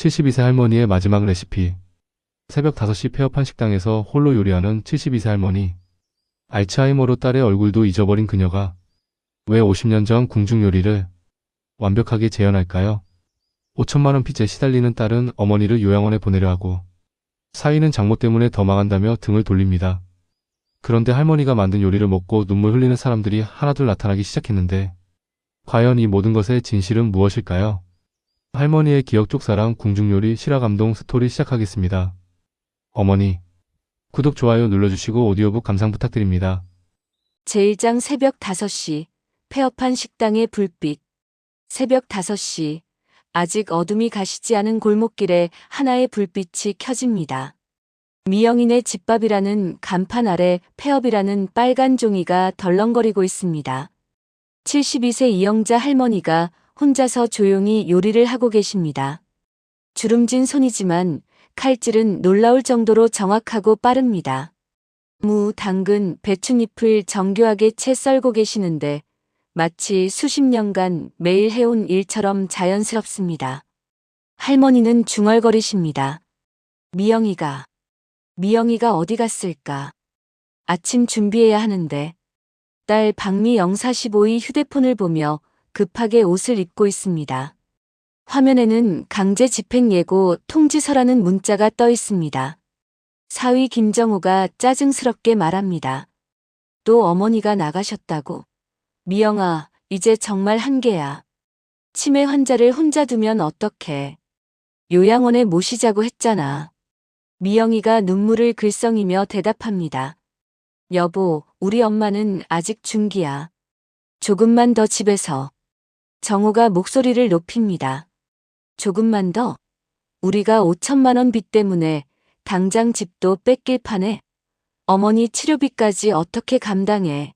72세 할머니의 마지막 레시피. 새벽 5시 폐업한 식당에서 홀로 요리하는 72세 할머니. 알츠하이머로 딸의 얼굴도 잊어버린 그녀가 왜 50년 전 궁중 요리를 완벽하게 재현할까요? 5천만 원 빚에 시달리는 딸은 어머니를 요양원에 보내려 하고 사위는 장모 때문에 더 망한다며 등을 돌립니다. 그런데 할머니가 만든 요리를 먹고 눈물 흘리는 사람들이 하나둘 나타나기 시작했는데 과연 이 모든 것의 진실은 무엇일까요? 할머니의 기억 쪽사랑 궁중요리 실화감동 스토리 시작하겠습니다. 어머니, 구독, 좋아요 눌러주시고 오디오북 감상 부탁드립니다. 제1장 새벽 5시, 폐업한 식당의 불빛. 새벽 5시, 아직 어둠이 가시지 않은 골목길에 하나의 불빛이 켜집니다. 미영인의 집밥이라는 간판 아래 폐업이라는 빨간 종이가 덜렁거리고 있습니다. 72세 이영자 할머니가 혼자서 조용히 요리를 하고 계십니다. 주름진 손이지만 칼질은 놀라울 정도로 정확하고 빠릅니다. 무, 당근, 배춧잎을 정교하게 채 썰고 계시는데 마치 수십 년간 매일 해온 일처럼 자연스럽습니다. 할머니는 중얼거리십니다. 미영이가 어디 갔을까? 아침 준비해야 하는데. 딸 박미영 45이 휴대폰을 보며 급하게 옷을 입고 있습니다. 화면에는 강제 집행 예고 통지서라는 문자가 떠 있습니다. 사위 김정우가 짜증스럽게 말합니다. 또 어머니가 나가셨다고? 미영아, 이제 정말 한계야. 치매 환자를 혼자 두면 어떡해. 요양원에 모시자고 했잖아. 미영이가 눈물을 글썽이며 대답합니다. 여보, 우리 엄마는 아직 중기야. 조금만 더 집에서. 정우가 목소리를 높입니다. 조금만 더? 우리가 5천만 원 빚 때문에 당장 집도 뺏길 판에 어머니 치료비까지 어떻게 감당해.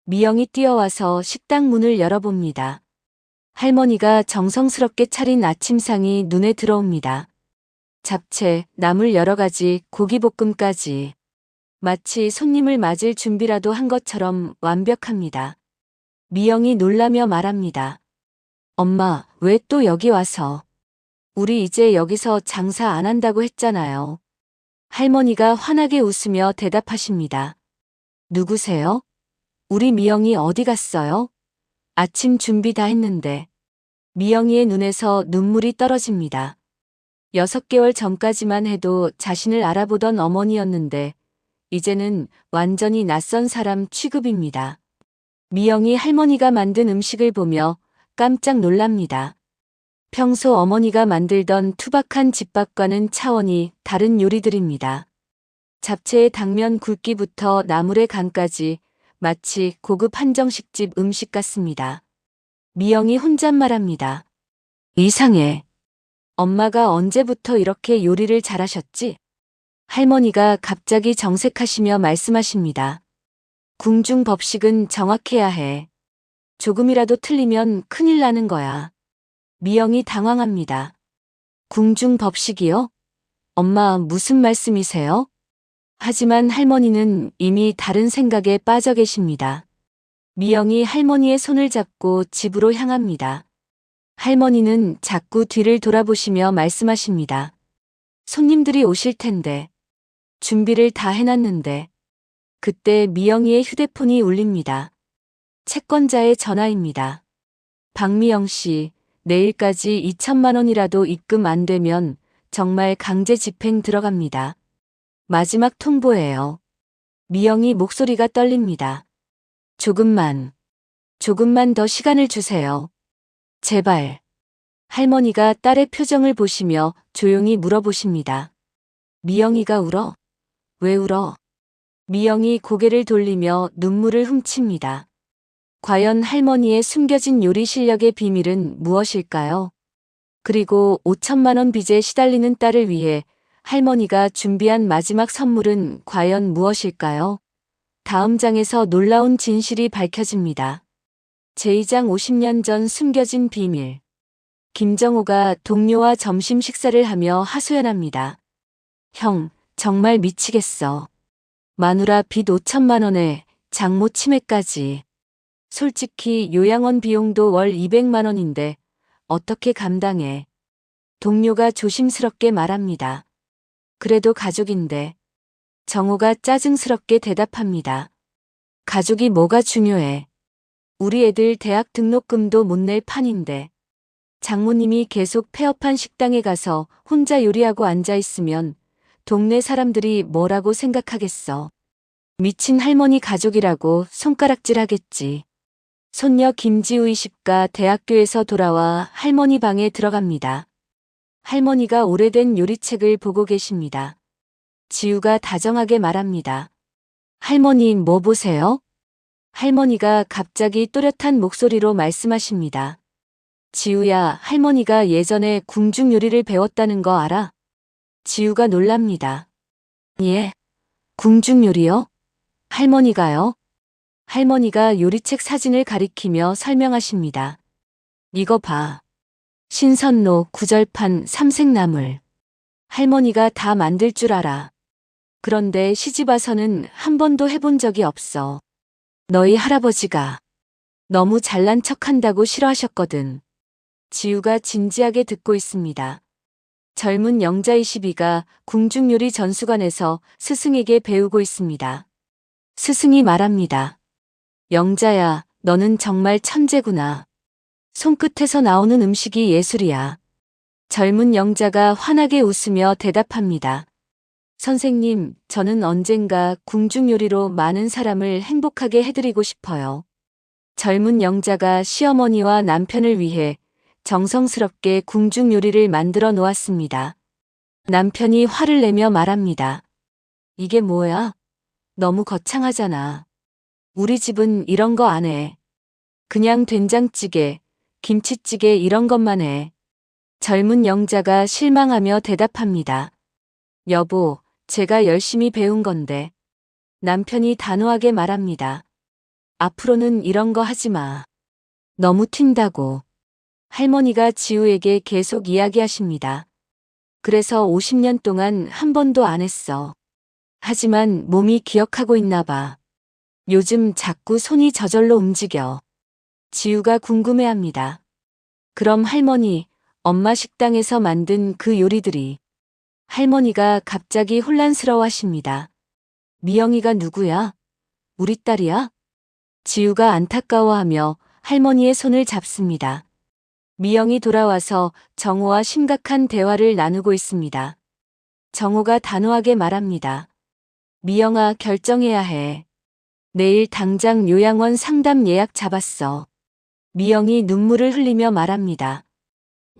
미영이 뛰어와서 식당 문을 열어봅니다. 할머니가 정성스럽게 차린 아침상이 눈에 들어옵니다. 잡채, 나물 여러 가지, 고기볶음까지. 마치 손님을 맞을 준비라도 한 것처럼 완벽합니다. 미영이 놀라며 말합니다. 엄마, 왜 또 여기 와서? 우리 이제 여기서 장사 안 한다고 했잖아요. 할머니가 환하게 웃으며 대답하십니다. 누구세요? 우리 미영이 어디 갔어요? 아침 준비 다 했는데. 미영이의 눈에서 눈물이 떨어집니다. 6개월 전까지만 해도 자신을 알아보던 어머니였는데 이제는 완전히 낯선 사람 취급입니다. 미영이 할머니가 만든 음식을 보며 깜짝 놀랍니다. 평소 어머니가 만들던 투박한 집밥과는 차원이 다른 요리들입니다. 잡채의 당면 굵기부터 나물의 간까지 마치 고급 한정식집 음식 같습니다. 미영이 혼잣말합니다. 이상해. 엄마가 언제부터 이렇게 요리를 잘하셨지? 할머니가 갑자기 정색하시며 말씀하십니다. 궁중 법식은 정확해야 해. 조금이라도 틀리면 큰일 나는 거야. 미영이 당황합니다. 궁중 법식이요? 엄마, 무슨 말씀이세요? 하지만 할머니는 이미 다른 생각에 빠져 계십니다. 미영이 할머니의 손을 잡고 집으로 향합니다. 할머니는 자꾸 뒤를 돌아보시며 말씀하십니다. 손님들이 오실 텐데. 준비를 다 해놨는데. 그때 미영이의 휴대폰이 울립니다. 채권자의 전화입니다. 박미영 씨, 내일까지 2천만 원이라도 입금 안 되면 정말 강제 집행 들어갑니다. 마지막 통보예요. 미영이 목소리가 떨립니다. 조금만 더 시간을 주세요. 제발. 할머니가 딸의 표정을 보시며 조용히 물어보십니다. 미영이가 울어? 왜 울어? 미영이 고개를 돌리며 눈물을 훔칩니다. 과연 할머니의 숨겨진 요리 실력의 비밀은 무엇일까요? 그리고 5천만 원 빚에 시달리는 딸을 위해 할머니가 준비한 마지막 선물은 과연 무엇일까요? 다음 장에서 놀라운 진실이 밝혀집니다. 제2장 50년 전 숨겨진 비밀. 김정우가 동료와 점심 식사를 하며 하소연합니다. 형, 정말 미치겠어. 마누라 빚 5천만 원에 장모 치매까지. 솔직히 요양원 비용도 월 200만 원인데 어떻게 감당해. 동료가 조심스럽게 말합니다. 그래도 가족인데. 정호가 짜증스럽게 대답합니다. 가족이 뭐가 중요해. 우리 애들 대학 등록금도 못 낼 판인데. 장모님이 계속 폐업한 식당에 가서 혼자 요리하고 앉아있으면 동네 사람들이 뭐라고 생각하겠어. 미친 할머니 가족이라고 손가락질하겠지. 손녀 김지우 20가 대학교에서 돌아와 할머니 방에 들어갑니다. 할머니가 오래된 요리책을 보고 계십니다. 지우가 다정하게 말합니다. 할머니 뭐 보세요? 할머니가 갑자기 또렷한 목소리로 말씀하십니다. 지우야, 할머니가 예전에 궁중 요리를 배웠다는 거 알아? 지우가 놀랍니다. 예? 궁중 요리요? 할머니가요? 할머니가 요리책 사진을 가리키며 설명하십니다. 이거 봐. 신선로, 구절판, 삼색나물. 할머니가 다 만들 줄 알아. 그런데 시집와서는 한 번도 해본 적이 없어. 너희 할아버지가 너무 잘난 척한다고 싫어하셨거든. 지우가 진지하게 듣고 있습니다. 젊은 영자 22가 궁중요리 전수관에서 스승에게 배우고 있습니다. 스승이 말합니다. 영자야, 너는 정말 천재구나. 손끝에서 나오는 음식이 예술이야. 젊은 영자가 환하게 웃으며 대답합니다. 선생님, 저는 언젠가 궁중요리로 많은 사람을 행복하게 해드리고 싶어요. 젊은 영자가 시어머니와 남편을 위해 정성스럽게 궁중요리를 만들어 놓았습니다. 남편이 화를 내며 말합니다. 이게 뭐야? 너무 거창하잖아. 우리 집은 이런 거 안 해. 그냥 된장찌개, 김치찌개 이런 것만 해. 젊은 영자가 실망하며 대답합니다. 여보, 제가 열심히 배운 건데. 남편이 단호하게 말합니다. 앞으로는 이런 거 하지 마. 너무 튄다고. 할머니가 지우에게 계속 이야기하십니다. 그래서 50년 동안 한 번도 안 했어. 하지만 몸이 기억하고 있나 봐. 요즘 자꾸 손이 저절로 움직여. 지우가 궁금해합니다. 그럼 할머니, 엄마 식당에서 만든 그 요리들이. 할머니가 갑자기 혼란스러워하십니다. 미영이가 누구야? 우리 딸이야? 지우가 안타까워하며 할머니의 손을 잡습니다. 미영이 돌아와서 정호와 심각한 대화를 나누고 있습니다. 정호가 단호하게 말합니다. 미영아, 결정해야 해. 내일 당장 요양원 상담 예약 잡았어. 미영이 눈물을 흘리며 말합니다.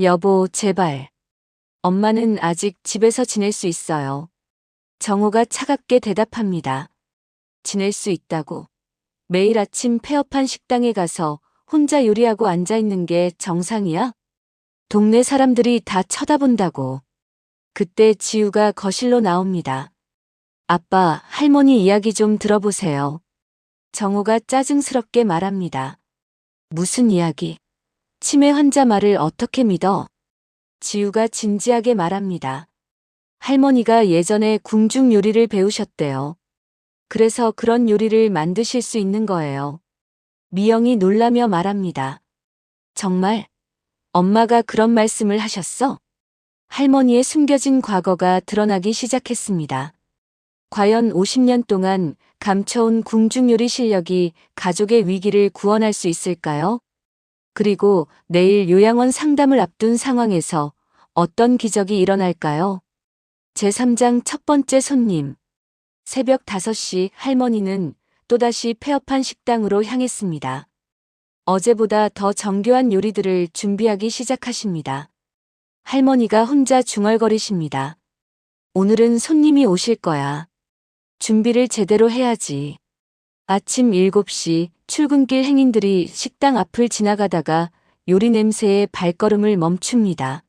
여보, 제발. 엄마는 아직 집에서 지낼 수 있어요. 정호가 차갑게 대답합니다. 지낼 수 있다고. 매일 아침 폐업한 식당에 가서 혼자 요리하고 앉아있는 게 정상이야? 동네 사람들이 다 쳐다본다고. 그때 지우가 거실로 나옵니다. 아빠, 할머니 이야기 좀 들어보세요. 정호가 짜증스럽게 말합니다. 무슨 이야기? 치매 환자 말을 어떻게 믿어? 지우가 진지하게 말합니다. 할머니가 예전에 궁중 요리를 배우셨대요. 그래서 그런 요리를 만드실 수 있는 거예요. 미영이 놀라며 말합니다. 정말? 엄마가 그런 말씀을 하셨어? 할머니의 숨겨진 과거가 드러나기 시작했습니다. 과연 50년 동안 감춰온 궁중요리 실력이 가족의 위기를 구원할 수 있을까요? 그리고 내일 요양원 상담을 앞둔 상황에서 어떤 기적이 일어날까요? 제3장 첫 번째 손님. 새벽 5시 할머니는 또다시 폐업한 식당으로 향했습니다. 어제보다 더 정교한 요리들을 준비하기 시작하십니다. 할머니가 혼자 중얼거리십니다. 오늘은 손님이 오실 거야. 준비를 제대로 해야지. 아침 7시 출근길 행인들이 식당 앞을 지나가다가 요리 냄새에 발걸음을 멈춥니다.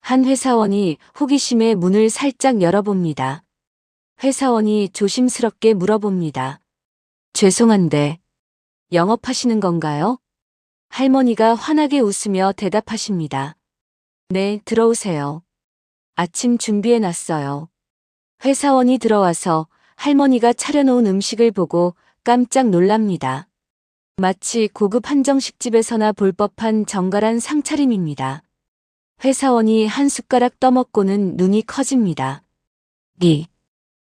한 회사원이 호기심에 문을 살짝 열어봅니다. 회사원이 조심스럽게 물어봅니다. 죄송한데, 영업하시는 건가요? 할머니가 환하게 웃으며 대답하십니다. 네, 들어오세요. 아침 준비해놨어요. 회사원이 들어와서 할머니가 차려놓은 음식을 보고 깜짝 놀랍니다. 마치 고급 한정식집에서나 볼 법한 정갈한 상차림입니다. 회사원이 한 숟가락 떠먹고는 눈이 커집니다.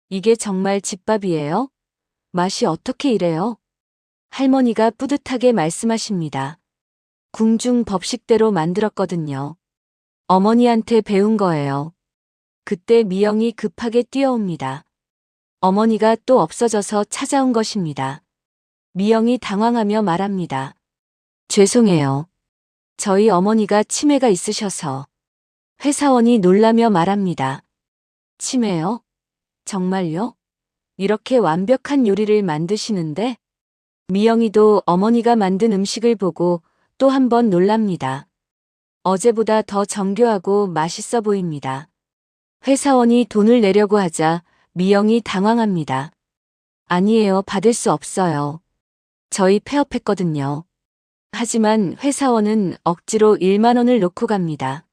이게 정말 집밥이에요? 맛이 어떻게 이래요? 할머니가 뿌듯하게 말씀하십니다. 궁중 법식대로 만들었거든요. 어머니한테 배운 거예요. 그때 미영이 급하게 뛰어옵니다. 어머니가 또 없어져서 찾아온 것입니다. 미영이 당황하며 말합니다. 죄송해요. 저희 어머니가 치매가 있으셔서. 회사원이 놀라며 말합니다. 치매요? 정말요? 이렇게 완벽한 요리를 만드시는데? 미영이도 어머니가 만든 음식을 보고 또 한 번 놀랍니다. 어제보다 더 정교하고 맛있어 보입니다. 회사원이 돈을 내려고 하자 미영이 당황합니다. 아니에요, 받을 수 없어요. 저희 폐업했거든요. 하지만 회사원은 억지로 1만 원을 놓고 갑니다.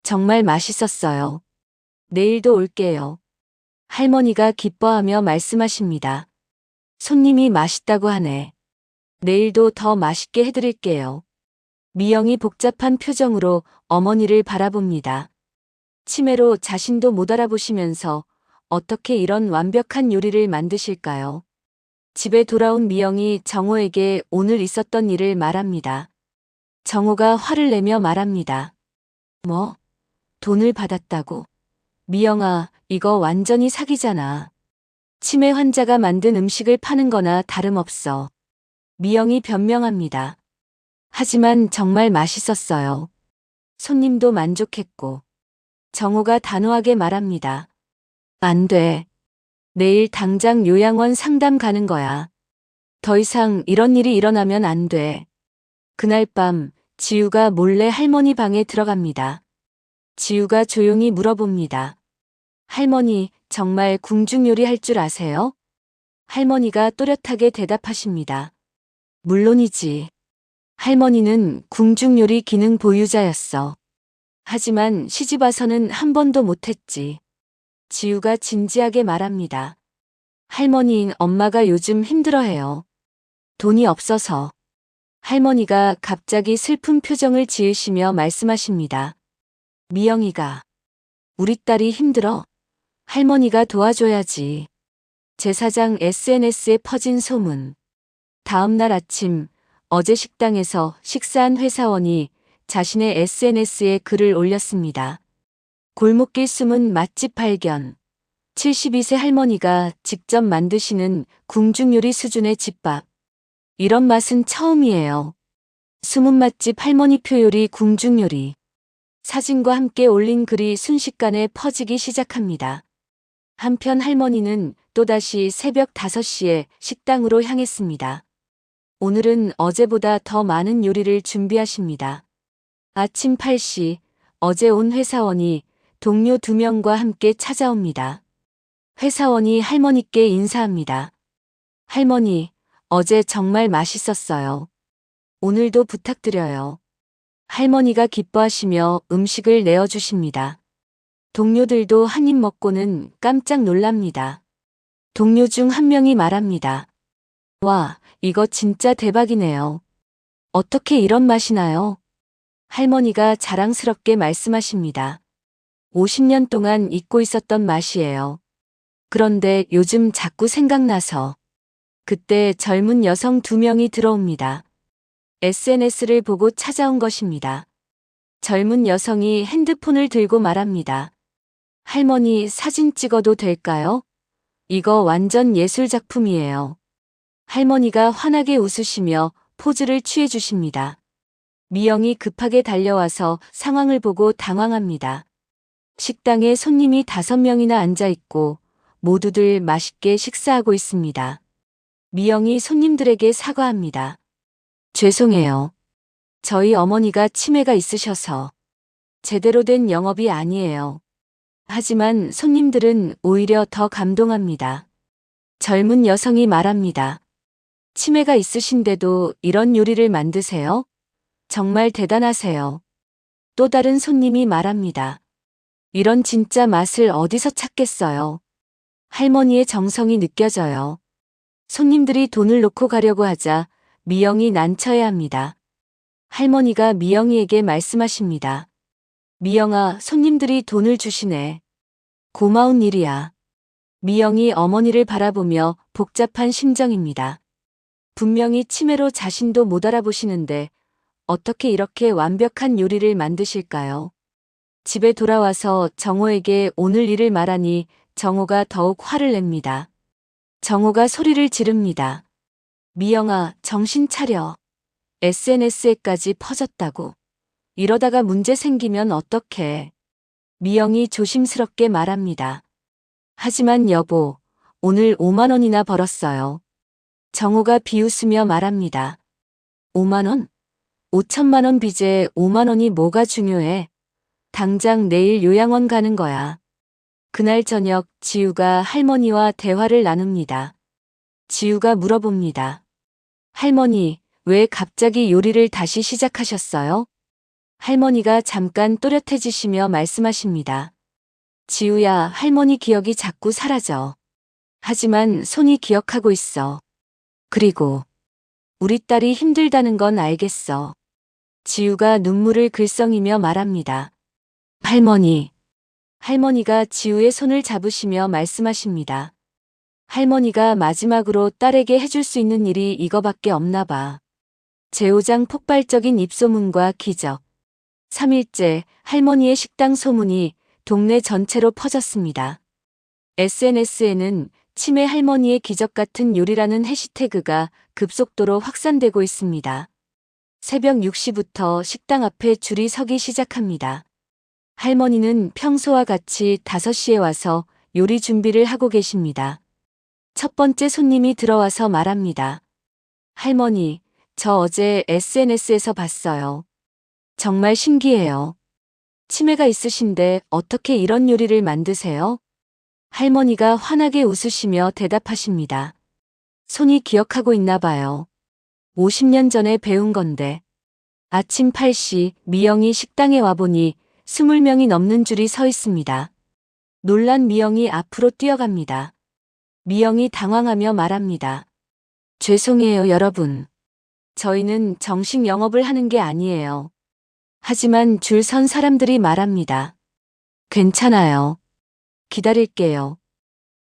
정말 맛있었어요. 내일도 올게요. 할머니가 기뻐하며 말씀하십니다. 손님이 맛있다고 하네. 내일도 더 맛있게 해드릴게요. 미영이 복잡한 표정으로 어머니를 바라봅니다. 치매로 자신도 못 알아보시면서 어떻게 이런 완벽한 요리를 만드실까요? 집에 돌아온 미영이 정호에게 오늘 있었던 일을 말합니다. 정호가 화를 내며 말합니다. 뭐? 돈을 받았다고? 미영아, 이거 완전히 사기잖아. 치매 환자가 만든 음식을 파는 거나 다름없어. 미영이 변명합니다. 하지만 정말 맛있었어요. 손님도 만족했고. 정호가 단호하게 말합니다. 안 돼. 내일 당장 요양원 상담 가는 거야. 더 이상 이런 일이 일어나면 안 돼. 그날 밤 지우가 몰래 할머니 방에 들어갑니다. 지우가 조용히 물어봅니다. 할머니, 정말 궁중요리 할 줄 아세요? 할머니가 또렷하게 대답하십니다. 물론이지. 할머니는 궁중요리 기능 보유자였어. 하지만 시집 와서는 한 번도 못했지. 지우가 진지하게 말합니다. 할머니, 엄마가 요즘 힘들어해요. 돈이 없어서. 할머니가 갑자기 슬픈 표정을 지으시며 말씀하십니다. 미영이가. 우리 딸이 힘들어. 할머니가 도와줘야지. 제사장 SNS에 퍼진 소문. 다음 날 아침, 어제 식당에서 식사한 회사원이 자신의 SNS에 글을 올렸습니다. 골목길 숨은 맛집 발견. 72세 할머니가 직접 만드시는 궁중요리 수준의 집밥. 이런 맛은 처음이에요. 숨은 맛집 할머니표 요리 궁중요리. 사진과 함께 올린 글이 순식간에 퍼지기 시작합니다. 한편 할머니는 또다시 새벽 5시에 식당으로 향했습니다. 오늘은 어제보다 더 많은 요리를 준비하십니다. 아침 8시, 어제 온 회사원이 동료 2명과 함께 찾아옵니다. 회사원이 할머니께 인사합니다. 할머니, 어제 정말 맛있었어요. 오늘도 부탁드려요. 할머니가 기뻐하시며 음식을 내어주십니다. 동료들도 한 입 먹고는 깜짝 놀랍니다. 동료 중 한 명이 말합니다. 와, 이거 진짜 대박이네요. 어떻게 이런 맛이 나요? 할머니가 자랑스럽게 말씀하십니다. 50년 동안 잊고 있었던 맛이에요. 그런데 요즘 자꾸 생각나서. 그때 젊은 여성 2명이 들어옵니다. SNS를 보고 찾아온 것입니다. 젊은 여성이 핸드폰을 들고 말합니다. 할머니, 사진 찍어도 될까요? 이거 완전 예술 작품이에요. 할머니가 환하게 웃으시며 포즈를 취해 주십니다. 미영이 급하게 달려와서 상황을 보고 당황합니다. 식당에 손님이 5명이나 앉아 있고 모두들 맛있게 식사하고 있습니다. 미영이 손님들에게 사과합니다. 죄송해요. 저희 어머니가 치매가 있으셔서 제대로 된 영업이 아니에요. 하지만 손님들은 오히려 더 감동합니다. 젊은 여성이 말합니다. 치매가 있으신데도 이런 요리를 만드세요? 정말 대단하세요. 또 다른 손님이 말합니다. 이런 진짜 맛을 어디서 찾겠어요? 할머니의 정성이 느껴져요. 손님들이 돈을 놓고 가려고 하자 미영이 난처해합니다. 할머니가 미영이에게 말씀하십니다. 미영아, 손님들이 돈을 주시네. 고마운 일이야. 미영이 어머니를 바라보며 복잡한 심정입니다. 분명히 치매로 자신도 못 알아보시는데 어떻게 이렇게 완벽한 요리를 만드실까요? 집에 돌아와서 정호에게 오늘 일을 말하니 정호가 더욱 화를 냅니다. 정호가 소리를 지릅니다. 미영아, 정신 차려. SNS에까지 퍼졌다고. 이러다가 문제 생기면 어떡해. 미영이 조심스럽게 말합니다. 하지만 여보, 오늘 5만 원이나 벌었어요. 정호가 비웃으며 말합니다. 5만 원? 5천만 원 빚에 5만 원이 뭐가 중요해? 당장 내일 요양원 가는 거야. 그날 저녁 지우가 할머니와 대화를 나눕니다. 지우가 물어봅니다. 할머니, 왜 갑자기 요리를 다시 시작하셨어요? 할머니가 잠깐 또렷해지시며 말씀하십니다. 지우야, 할머니 기억이 자꾸 사라져. 하지만 손이 기억하고 있어. 그리고 우리 딸이 힘들다는 건 알겠어. 지우가 눈물을 글썽이며 말합니다. 할머니. 할머니가 지우의 손을 잡으시며 말씀하십니다. 할머니가 마지막으로 딸에게 해줄 수 있는 일이 이거밖에 없나 봐. 제오장 폭발적인 입소문과 기적. 3일째 할머니의 식당 소문이 동네 전체로 퍼졌습니다. SNS에는 치매 할머니의 기적 같은 요리라는 해시태그가 급속도로 확산되고 있습니다. 새벽 6시부터 식당 앞에 줄이 서기 시작합니다. 할머니는 평소와 같이 5시에 와서 요리 준비를 하고 계십니다. 첫 번째 손님이 들어와서 말합니다. 할머니, 저 어제 SNS에서 봤어요. 정말 신기해요. 치매가 있으신데 어떻게 이런 요리를 만드세요? 할머니가 환하게 웃으시며 대답하십니다. 손이 기억하고 있나 봐요. 50년 전에 배운 건데. 아침 8시 미영이 식당에 와보니 20명이 넘는 줄이 서 있습니다. 놀란 미영이 앞으로 뛰어갑니다. 미영이 당황하며 말합니다. 죄송해요, 여러분. 저희는 정식 영업을 하는 게 아니에요. 하지만 줄 선 사람들이 말합니다. 괜찮아요. 기다릴게요.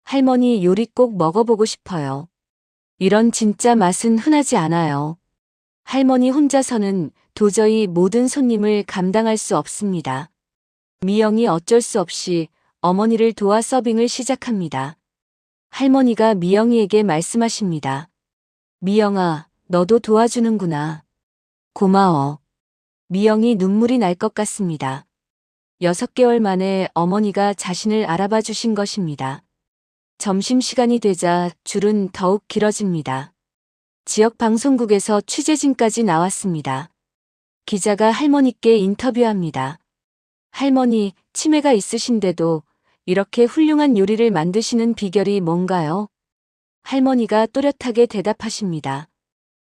할머니 요리 꼭 먹어보고 싶어요. 이런 진짜 맛은 흔하지 않아요. 할머니 혼자서는 도저히 모든 손님을 감당할 수 없습니다. 미영이 어쩔 수 없이 어머니를 도와 서빙을 시작합니다. 할머니가 미영이에게 말씀하십니다. 미영아, 너도 도와주는구나. 고마워. 미영이 눈물이 날 것 같습니다. 6개월 만에 어머니가 자신을 알아봐 주신 것입니다. 점심시간이 되자 줄은 더욱 길어집니다. 지역 방송국에서 취재진까지 나왔습니다. 기자가 할머니께 인터뷰합니다. 할머니, 치매가 있으신데도 이렇게 훌륭한 요리를 만드시는 비결이 뭔가요? 할머니가 또렷하게 대답하십니다.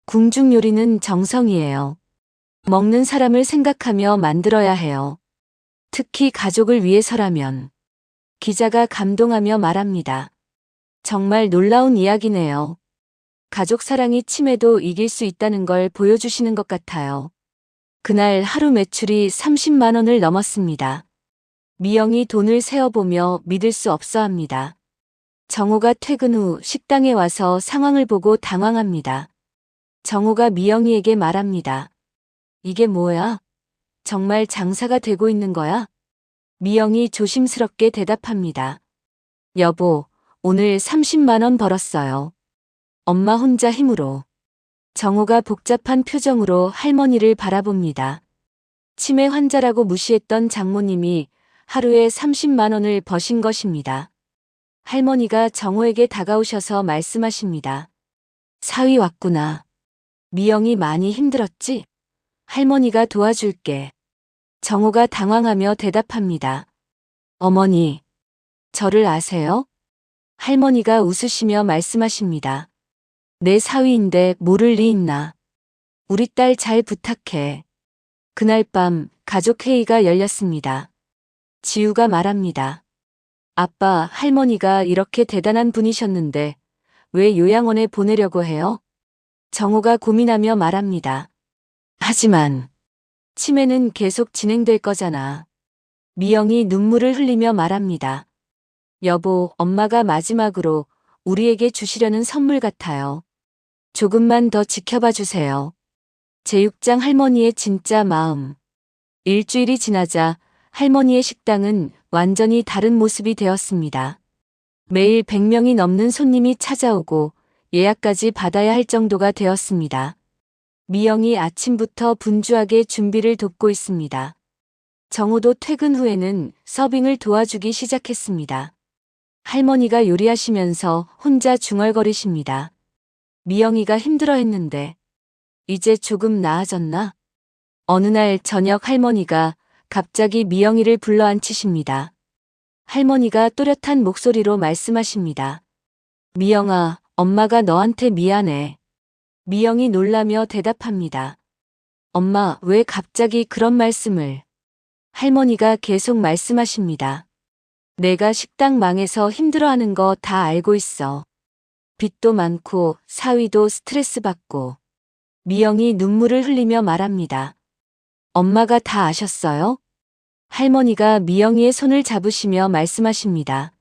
궁중 요리는 정성이에요. 먹는 사람을 생각하며 만들어야 해요. 특히 가족을 위해서라면. 기자가 감동하며 말합니다. 정말 놀라운 이야기네요. 가족 사랑이 치매도 이길 수 있다는 걸 보여주시는 것 같아요. 그날 하루 매출이 30만 원을 넘었습니다. 미영이 돈을 세어보며 믿을 수 없어 합니다. 정호가 퇴근 후 식당에 와서 상황을 보고 당황합니다. 정호가 미영이에게 말합니다. 이게 뭐야? 정말 장사가 되고 있는 거야? 미영이 조심스럽게 대답합니다. 여보, 오늘 30만 원 벌었어요. 엄마 혼자 힘으로. 정호가 복잡한 표정으로 할머니를 바라봅니다. 치매 환자라고 무시했던 장모님이 하루에 30만 원을 버신 것입니다. 할머니가 정호에게 다가오셔서 말씀하십니다. 사위 왔구나. 미영이 많이 힘들었지? 할머니가 도와줄게. 정호가 당황하며 대답합니다. 어머니, 저를 아세요? 할머니가 웃으시며 말씀하십니다. 내 사위인데 모를 리 있나. 우리 딸 잘 부탁해. 그날 밤 가족 회의가 열렸습니다. 지우가 말합니다. 아빠, 할머니가 이렇게 대단한 분이셨는데 왜 요양원에 보내려고 해요? 정호가 고민하며 말합니다. 하지만 치매는 계속 진행될 거잖아. 미영이 눈물을 흘리며 말합니다. 여보, 엄마가 마지막으로 우리에게 주시려는 선물 같아요. 조금만 더 지켜봐 주세요. 제6장 할머니의 진짜 마음. 일주일이 지나자 할머니의 식당은 완전히 다른 모습이 되었습니다. 매일 100명이 넘는 손님이 찾아오고 예약까지 받아야 할 정도가 되었습니다. 미영이 아침부터 분주하게 준비를 돕고 있습니다. 정호도 퇴근 후에는 서빙을 도와주기 시작했습니다. 할머니가 요리하시면서 혼자 중얼거리십니다. 미영이가 힘들어했는데 이제 조금 나아졌나? 어느 날 저녁 할머니가 갑자기 미영이를 불러 앉히십니다. 할머니가 또렷한 목소리로 말씀하십니다. 미영아, 엄마가 너한테 미안해. 미영이 놀라며 대답합니다. 엄마, 왜 갑자기 그런 말씀을? 할머니가 계속 말씀하십니다. 내가 식당 망해서 힘들어하는 거 다 알고 있어. 빚도 많고 사위도 스트레스 받고. 미영이 눈물을 흘리며 말합니다. 엄마가 다 아셨어요? 할머니가 미영이의 손을 잡으시며 말씀하십니다.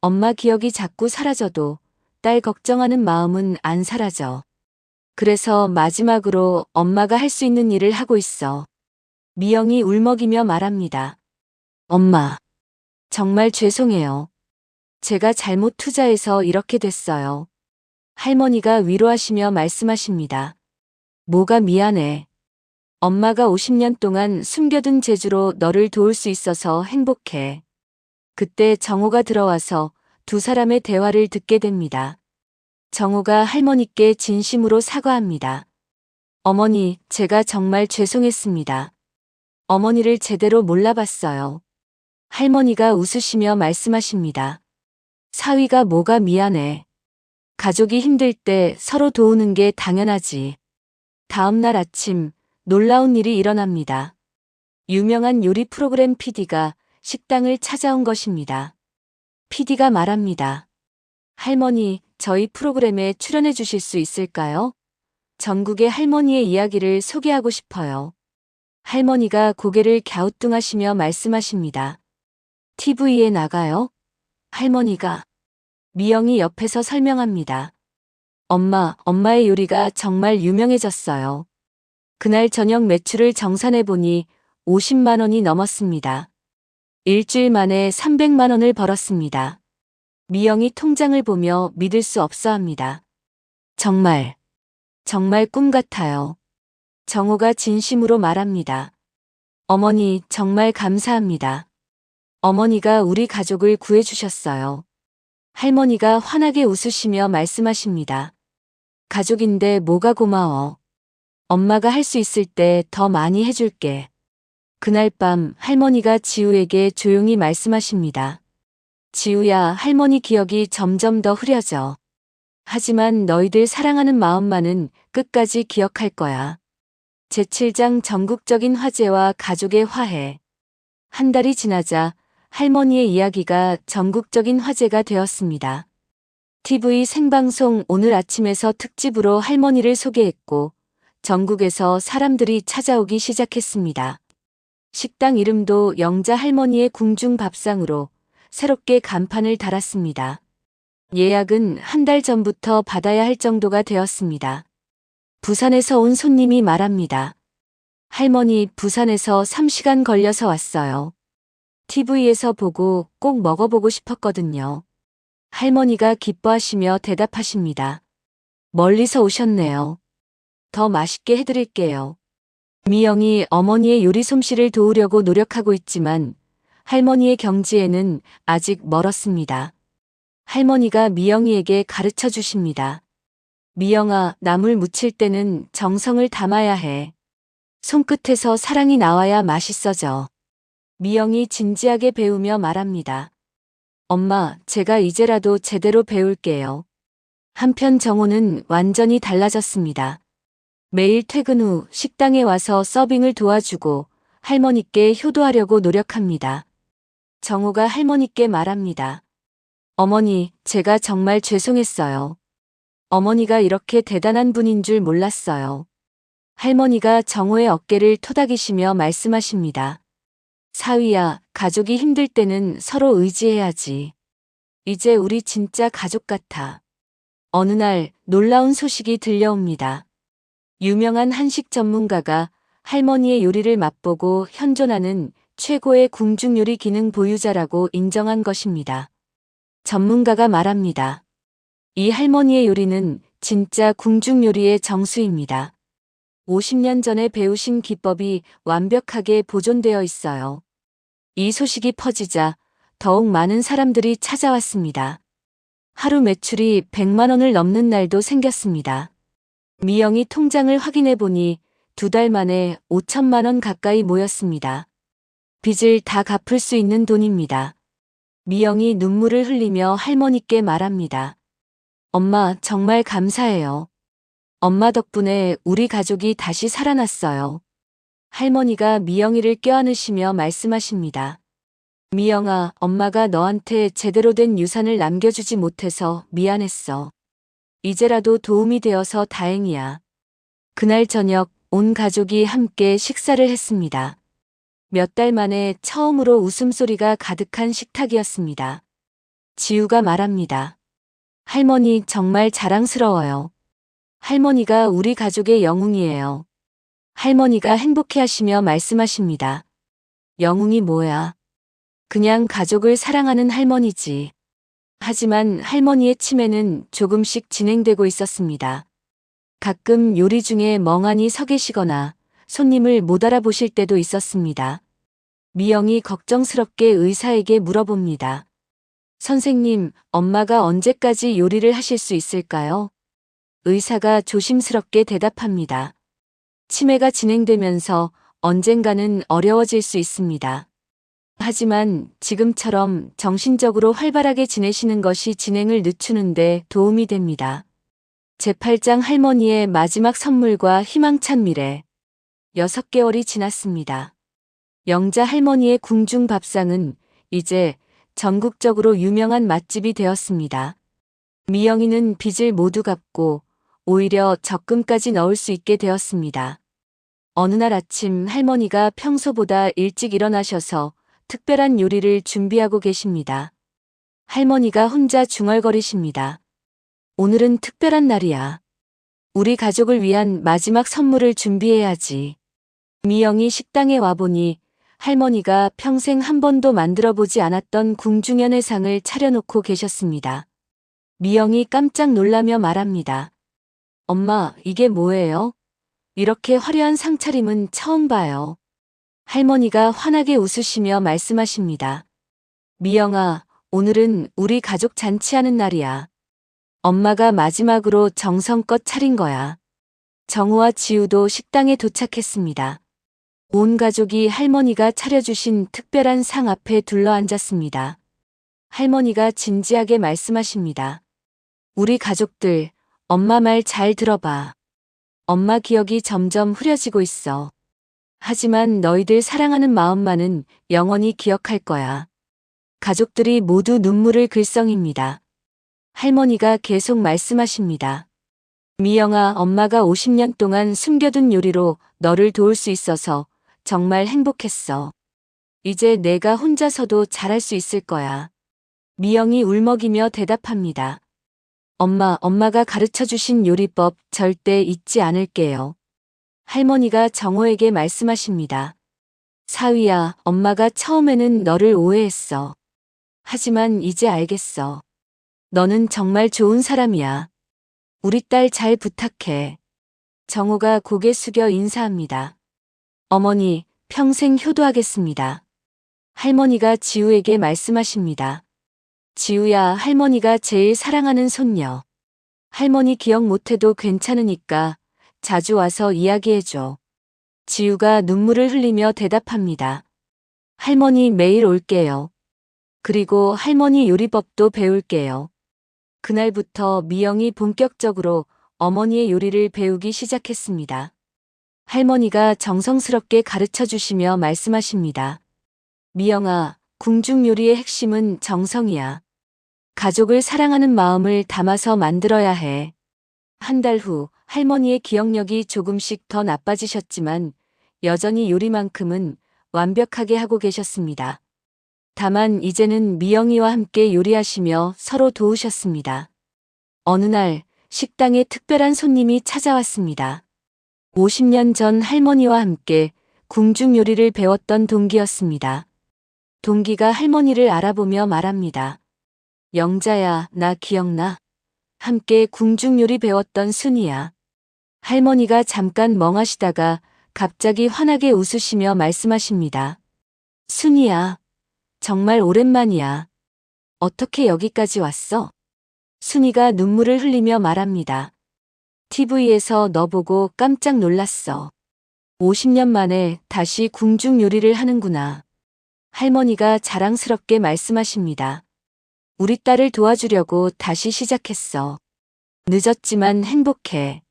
엄마 기억이 자꾸 사라져도 딸 걱정하는 마음은 안 사라져. 그래서 마지막으로 엄마가 할 수 있는 일을 하고 있어. 미영이 울먹이며 말합니다. 엄마, 정말 죄송해요. 제가 잘못 투자해서 이렇게 됐어요. 할머니가 위로하시며 말씀하십니다. 뭐가 미안해. 엄마가 50년 동안 숨겨둔 재주로 너를 도울 수 있어서 행복해. 그때 정호가 들어와서 두 사람의 대화를 듣게 됩니다. 정호가 할머니께 진심으로 사과합니다. 어머니, 제가 정말 죄송했습니다. 어머니를 제대로 몰라봤어요. 할머니가 웃으시며 말씀하십니다. 사위가 뭐가 미안해. 가족이 힘들 때 서로 도우는 게 당연하지. 다음 날 아침 놀라운 일이 일어납니다. 유명한 요리 프로그램 PD가 식당을 찾아온 것입니다. PD가 말합니다. 할머니, 저희 프로그램에 출연해 주실 수 있을까요? 전국의 할머니의 이야기를 소개하고 싶어요. 할머니가 고개를 갸우뚱하시며 말씀하십니다. TV에 나가요? 할머니가. 미영이 옆에서 설명합니다. 엄마의 요리가 정말 유명해졌어요. 그날 저녁 매출을 정산해 보니 50만 원이 넘었습니다. 일주일 만에 300만 원을 벌었습니다. 미영이 통장을 보며 믿을 수 없어 합니다. 정말 꿈 같아요. 정호가 진심으로 말합니다. 어머니, 정말 감사합니다. 어머니가 우리 가족을 구해주셨어요. 할머니가 환하게 웃으시며 말씀하십니다. 가족인데 뭐가 고마워. 엄마가 할 수 있을 때 더 많이 해줄게. 그날 밤 할머니가 지우에게 조용히 말씀하십니다. 지우야, 할머니 기억이 점점 더 흐려져. 하지만 너희들 사랑하는 마음만은 끝까지 기억할 거야. 제7장 전국적인 화제와 가족의 화해. 한 달이 지나자 할머니의 이야기가 전국적인 화제가 되었습니다. TV 생방송 오늘 아침에서 특집으로 할머니를 소개했고 전국에서 사람들이 찾아오기 시작했습니다. 식당 이름도 영자 할머니의 궁중 밥상으로 새롭게 간판을 달았습니다. 예약은 한 달 전부터 받아야 할 정도가 되었습니다. 부산에서 온 손님이 말합니다. 할머니, 부산에서 3시간 걸려서 왔어요. TV에서 보고 꼭 먹어보고 싶었거든요. 할머니가 기뻐하시며 대답하십니다. 멀리서 오셨네요. 더 맛있게 해드릴게요. 미영이 어머니의 요리 솜씨를 도우려고 노력하고 있지만 할머니의 경지에는 아직 멀었습니다. 할머니가 미영이에게 가르쳐 주십니다. 미영아, 나물 무칠 때는 정성을 담아야 해. 손끝에서 사랑이 나와야 맛있어져. 미영이 진지하게 배우며 말합니다. 엄마, 제가 이제라도 제대로 배울게요. 한편 정호는 완전히 달라졌습니다. 매일 퇴근 후 식당에 와서 서빙을 도와주고 할머니께 효도하려고 노력합니다. 정호가 할머니께 말합니다. 어머니, 제가 정말 죄송했어요. 어머니가 이렇게 대단한 분인 줄 몰랐어요. 할머니가 정호의 어깨를 토닥이시며 말씀하십니다. 사위야, 가족이 힘들 때는 서로 의지해야지. 이제 우리 진짜 가족 같아. 어느 날 놀라운 소식이 들려옵니다. 유명한 한식 전문가가 할머니의 요리를 맛보고 현존하는 최고의 궁중요리 기능 보유자라고 인정한 것입니다. 전문가가 말합니다. 이 할머니의 요리는 진짜 궁중요리의 정수입니다. 50년 전에 배우신 기법이 완벽하게 보존되어 있어요. 이 소식이 퍼지자 더욱 많은 사람들이 찾아왔습니다. 하루 매출이 100만 원을 넘는 날도 생겼습니다. 미영이 통장을 확인해 보니 2달 만에 5천만 원 가까이 모였습니다. 빚을 다 갚을 수 있는 돈입니다. 미영이 눈물을 흘리며 할머니께 말합니다. 엄마, 정말 감사해요. 엄마 덕분에 우리 가족이 다시 살아났어요. 할머니가 미영이를 껴안으시며 말씀하십니다. 미영아, 엄마가 너한테 제대로 된 유산을 남겨주지 못해서 미안했어. 이제라도 도움이 되어서 다행이야. 그날 저녁 온 가족이 함께 식사를 했습니다. 몇 달 만에 처음으로 웃음소리가 가득한 식탁이었습니다. 지우가 말합니다. 할머니 정말 자랑스러워요. 할머니가 우리 가족의 영웅이에요. 할머니가 행복해하시며 말씀하십니다. 영웅이 뭐야? 그냥 가족을 사랑하는 할머니지. 하지만 할머니의 치매는 조금씩 진행되고 있었습니다. 가끔 요리 중에 멍하니 서 계시거나 손님을 못 알아보실 때도 있었습니다. 미영이 걱정스럽게 의사에게 물어봅니다. 선생님, 엄마가 언제까지 요리를 하실 수 있을까요? 의사가 조심스럽게 대답합니다. 치매가 진행되면서 언젠가는 어려워질 수 있습니다. 하지만 지금처럼 정신적으로 활발하게 지내시는 것이 진행을 늦추는데 도움이 됩니다. 제8장 할머니의 마지막 선물과 희망찬 미래. 6개월이 지났습니다. 영자 할머니의 궁중 밥상은 이제 전국적으로 유명한 맛집이 되었습니다. 미영이는 빚을 모두 갚고 오히려 적금까지 넣을 수 있게 되었습니다. 어느 날 아침 할머니가 평소보다 일찍 일어나셔서 특별한 요리를 준비하고 계십니다. 할머니가 혼자 중얼거리십니다. 오늘은 특별한 날이야. 우리 가족을 위한 마지막 선물을 준비해야지. 미영이 식당에 와보니 할머니가 평생 한 번도 만들어보지 않았던 궁중연회상을 차려놓고 계셨습니다. 미영이 깜짝 놀라며 말합니다. 엄마, 이게 뭐예요? 이렇게 화려한 상차림은 처음 봐요. 할머니가 환하게 웃으시며 말씀하십니다. 미영아, 오늘은 우리 가족 잔치하는 날이야. 엄마가 마지막으로 정성껏 차린 거야. 정우와 지우도 식당에 도착했습니다. 온 가족이 할머니가 차려주신 특별한 상 앞에 둘러앉았습니다. 할머니가 진지하게 말씀하십니다. 우리 가족들, 엄마 말 잘 들어봐. 엄마 기억이 점점 흐려지고 있어. 하지만 너희들 사랑하는 마음만은 영원히 기억할 거야. 가족들이 모두 눈물을 글썽입니다. 할머니가 계속 말씀하십니다. 미영아, 엄마가 50년 동안 숨겨둔 요리로 너를 도울 수 있어서 정말 행복했어. 이제 내가 혼자서도 잘할 수 있을 거야. 미영이 울먹이며 대답합니다. 엄마가 가르쳐주신 요리법 절대 잊지 않을게요. 할머니가 정호에게 말씀하십니다. 사위야, 엄마가 처음에는 너를 오해했어. 하지만 이제 알겠어. 너는 정말 좋은 사람이야. 우리 딸 잘 부탁해. 정호가 고개 숙여 인사합니다. 어머니, 평생 효도하겠습니다. 할머니가 지우에게 말씀하십니다. 지우야, 할머니가 제일 사랑하는 손녀. 할머니 기억 못해도 괜찮으니까 자주 와서 이야기해줘. 지우가 눈물을 흘리며 대답합니다. 할머니 매일 올게요. 그리고 할머니 요리법도 배울게요. 그날부터 미영이 본격적으로 어머니의 요리를 배우기 시작했습니다. 할머니가 정성스럽게 가르쳐 주시며 말씀하십니다. 미영아, 궁중 요리의 핵심은 정성이야. 가족을 사랑하는 마음을 담아서 만들어야 해. 한 달 후 할머니의 기억력이 조금씩 더 나빠지셨지만 여전히 요리만큼은 완벽하게 하고 계셨습니다. 다만 이제는 미영이와 함께 요리하시며 서로 도우셨습니다. 어느 날 식당에 특별한 손님이 찾아왔습니다. 50년 전 할머니와 함께 궁중 요리를 배웠던 동기였습니다. 동기가 할머니를 알아보며 말합니다. 영자야, 나 기억나? 함께 궁중 요리 배웠던 순이야. 할머니가 잠깐 멍하시다가 갑자기 환하게 웃으시며 말씀하십니다. 순이야, 정말 오랜만이야. 어떻게 여기까지 왔어? 순이가 눈물을 흘리며 말합니다. TV에서 너 보고 깜짝 놀랐어. 50년 만에 다시 궁중 요리를 하는구나. 할머니가 자랑스럽게 말씀하십니다. 우리 딸을 도와주려고 다시 시작했어. 늦었지만 행복해.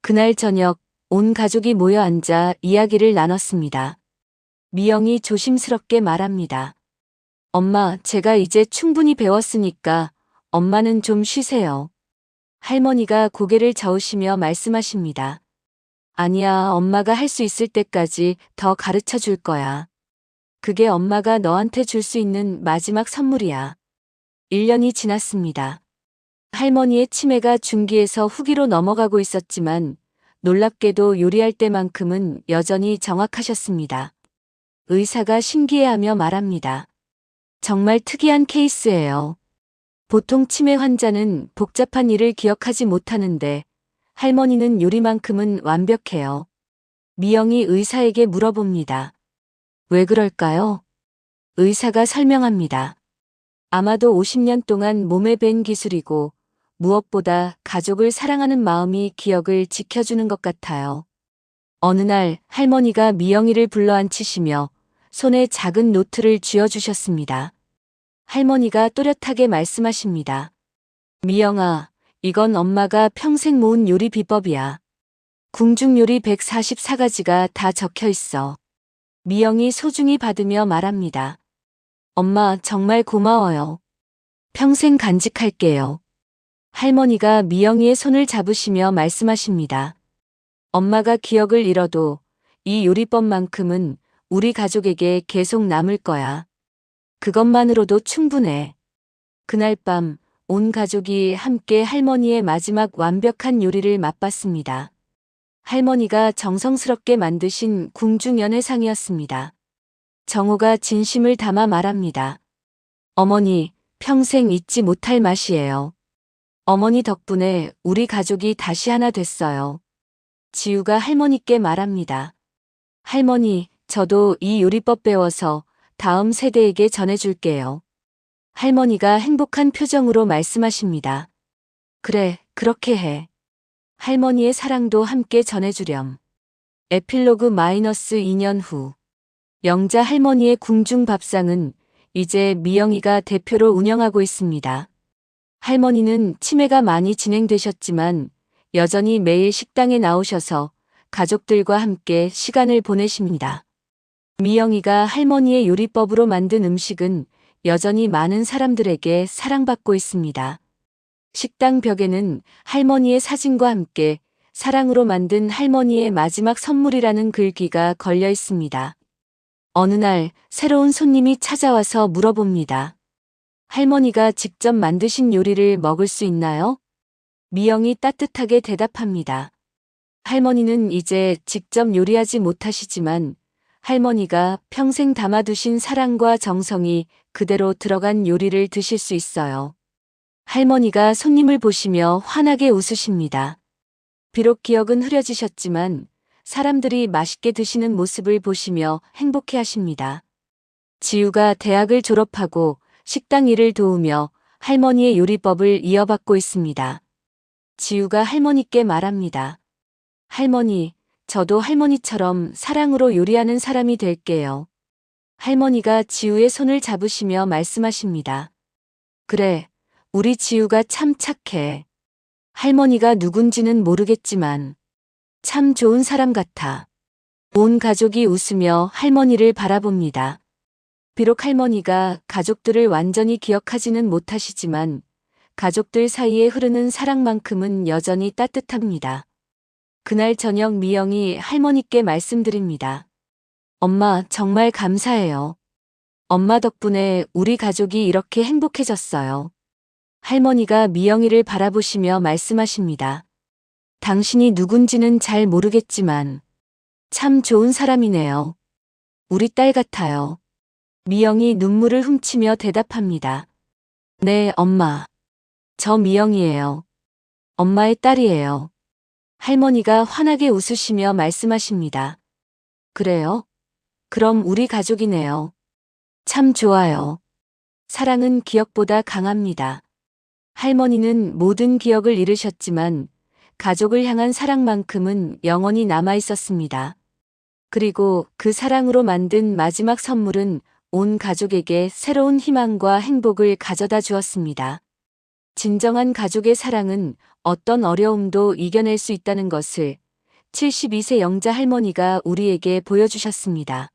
그날 저녁 온 가족이 모여 앉아 이야기를 나눴습니다. 미영이 조심스럽게 말합니다. 엄마, 제가 이제 충분히 배웠으니까 엄마는 좀 쉬세요. 할머니가 고개를 저으시며 말씀하십니다. 아니야, 엄마가 할 수 있을 때까지 더 가르쳐 줄 거야. 그게 엄마가 너한테 줄 수 있는 마지막 선물이야. 1년이 지났습니다. 할머니의 치매가 중기에서 후기로 넘어가고 있었지만 놀랍게도 요리할 때만큼은 여전히 정확하셨습니다. 의사가 신기해하며 말합니다. 정말 특이한 케이스예요. 보통 치매 환자는 복잡한 일을 기억하지 못하는데 할머니는 요리만큼은 완벽해요. 미영이 의사에게 물어봅니다. 왜 그럴까요? 의사가 설명합니다. 아마도 50년 동안 몸에 밴 기술이고 무엇보다 가족을 사랑하는 마음이 기억을 지켜주는 것 같아요. 어느 날 할머니가 미영이를 불러앉히시며 손에 작은 노트를 쥐어주셨습니다. 할머니가 또렷하게 말씀하십니다. 미영아, 이건 엄마가 평생 모은 요리 비법이야. 궁중 요리 144가지가 다 적혀 있어. 미영이 소중히 받으며 말합니다. 엄마, 정말 고마워요. 평생 간직할게요. 할머니가 미영이의 손을 잡으시며 말씀하십니다. 엄마가 기억을 잃어도 이 요리법만큼은 우리 가족에게 계속 남을 거야. 그것만으로도 충분해. 그날 밤 온 가족이 함께 할머니의 마지막 완벽한 요리를 맛봤습니다. 할머니가 정성스럽게 만드신 궁중 연회상이었습니다. 정호가 진심을 담아 말합니다. 어머니, 평생 잊지 못할 맛이에요. 어머니 덕분에 우리 가족이 다시 하나 됐어요. 지우가 할머니께 말합니다. 할머니, 저도 이 요리법 배워서 다음 세대에게 전해줄게요. 할머니가 행복한 표정으로 말씀하십니다. 그래, 그렇게 해. 할머니의 사랑도 함께 전해주렴. 에필로그 -2년 후. 영자 할머니의 궁중 밥상은 이제 미영이가 대표로 운영하고 있습니다. 할머니는 치매가 많이 진행되셨지만 여전히 매일 식당에 나오셔서 가족들과 함께 시간을 보내십니다. 미영이가 할머니의 요리법으로 만든 음식은 여전히 많은 사람들에게 사랑받고 있습니다. 식당 벽에는 할머니의 사진과 함께 사랑으로 만든 할머니의 마지막 선물이라는 글귀가 걸려 있습니다. 어느 날 새로운 손님이 찾아와서 물어봅니다. 할머니가 직접 만드신 요리를 먹을 수 있나요? 미영이 따뜻하게 대답합니다. 할머니는 이제 직접 요리하지 못하시지만 할머니가 평생 담아두신 사랑과 정성이 그대로 들어간 요리를 드실 수 있어요. 할머니가 손님을 보시며 환하게 웃으십니다. 비록 기억은 흐려지셨지만 사람들이 맛있게 드시는 모습을 보시며 행복해 하십니다. 지우가 대학을 졸업하고 식당 일을 도우며 할머니의 요리법을 이어받고 있습니다. 지우가 할머니께 말합니다. 할머니, 저도 할머니처럼 사랑으로 요리하는 사람이 될게요. 할머니가 지우의 손을 잡으시며 말씀하십니다. 그래, 우리 지우가 참 착해. 할머니가 누군지는 모르겠지만 참 좋은 사람 같아. 온 가족이 웃으며 할머니를 바라봅니다. 비록 할머니가 가족들을 완전히 기억하지는 못하시지만 가족들 사이에 흐르는 사랑만큼은 여전히 따뜻합니다. 그날 저녁 미영이 할머니께 말씀드립니다. 엄마, 정말 감사해요. 엄마 덕분에 우리 가족이 이렇게 행복해졌어요. 할머니가 미영이를 바라보시며 말씀하십니다. 당신이 누군지는 잘 모르겠지만 참 좋은 사람이네요. 우리 딸 같아요. 미영이 눈물을 훔치며 대답합니다. 네, 엄마. 저 미영이에요. 엄마의 딸이에요. 할머니가 환하게 웃으시며 말씀하십니다. 그래요? 그럼 우리 가족이네요. 참 좋아요. 사랑은 기억보다 강합니다. 할머니는 모든 기억을 잃으셨지만 가족을 향한 사랑만큼은 영원히 남아 있었습니다. 그리고 그 사랑으로 만든 마지막 선물은 온 가족에게 새로운 희망과 행복을 가져다 주었습니다. 진정한 가족의 사랑은 어떤 어려움도 이겨낼 수 있다는 것을 72세 영자 할머니가 우리에게 보여주셨습니다.